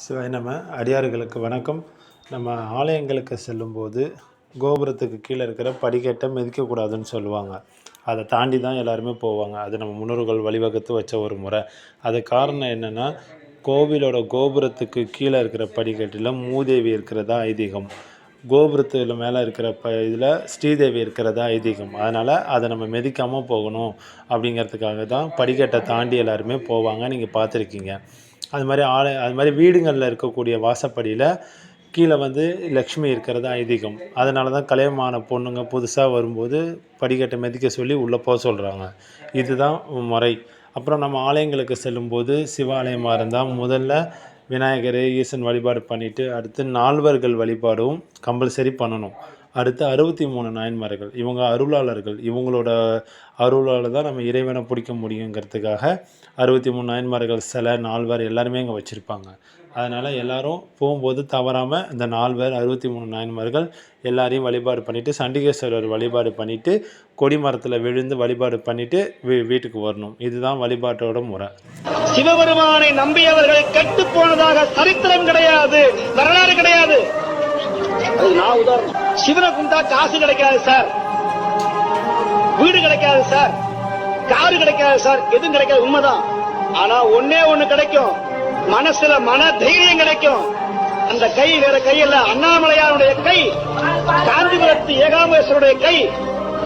சிவாய நம. அடியார்களுக்கு வணக்கம். நம்ம ஆலயங்களுக்கு செல்லும்போது கோபுரத்துக்கு கீழே இருக்கிற படிக்கட்டை மிதிக்கக்கூடாதுன்னு சொல்லுவாங்க. அதை தாண்டி தான் எல்லாருமே போவாங்க. அது நம்ம முன்னோர்கள் வழிவகுத்து வச்ச ஒரு முறை. அது காரணம் என்னென்னா, கோவிலோட கோபுரத்துக்கு கீழே இருக்கிற படிக்கட்டில் மூதேவி இருக்கிறதா ஐதீகம். கோபுரத்தில் மேலே இருக்கிற இதில் ஸ்ரீதேவி இருக்கிறதா ஐதீகம். அதனால் அதை நம்ம மிதிக்காமல் போகணும் அப்படிங்கிறதுக்காக தான் படிக்கட்டை தாண்டி எல்லாருமே போவாங்க. நீங்கள் பார்த்துருக்கீங்க. அது மாதிரி வீடுகளில் இருக்கக்கூடிய வாசப்படியில் கீழே லக்ஷ்மி இருக்கிறதா ஐதீகம். அதனால தான் கல்யாணமான பொண்ணுங்க புதுசாக வரும்போது படிக்கட்டை மிதிக்க சொல்லி உள்ளே போக சொல்கிறாங்க. இதுதான் முறை. அப்புறம் நம்ம ஆலயங்களுக்கு செல்லும்போது சிவாலயமாக இருந்தால் முதல்ல விநாயகர் ஈசன் வழிபாடு பண்ணிவிட்டு அடுத்து நால்வர்கள் வழிபாடும் கம்பல்சரி பண்ணணும். அடுத்து 63 நாயன்மார்கள், இவங்க அருளாளர்கள். இவங்களோட அருளால் தான் நம்ம இறைவனை பிடிக்க முடியுங்கிறதுக்காக 63 நாயன்மார்கள் சிலை, நால்வர் எல்லாருமே அங்கே வச்சுருப்பாங்க. அதனால் எல்லோரும் போகும்போது தவறாமல் இந்த நால்வர் 63 நாயன்மார்கள் எல்லாரையும் வழிபாடு பண்ணிவிட்டு சண்டிகேஸ்வரர் வழிபாடு பண்ணிவிட்டு கொடிமரத்தில் விழுந்து வழிபாடு பண்ணிவிட்டு வீட்டுக்கு வரணும். இதுதான் வழிபாட்டோட முறை. சிவபெருமானை நம்பியவர்கள் கெட்டு போனதாக சரித்திரம் கிடையாது, வரலாறு கிடையாது. நான் உதாரணம். சிவனை கும்பிட்டா காசு கிடைக்காது சார், வீடு கிடைக்காது சார், காரு கிடைக்காது சார், எதுவும் கிடைக்காது, உண்மைதான். ஆனா ஒன்னே ஒண்ணு கிடைக்கும், மனசுல மன தைரியம் கிடைக்கும். அந்த கை வேற கையில அண்ணாமலையாருடைய கை, காஞ்சிபுரத்து ஏகாம்பரேஸ்வருடைய கை,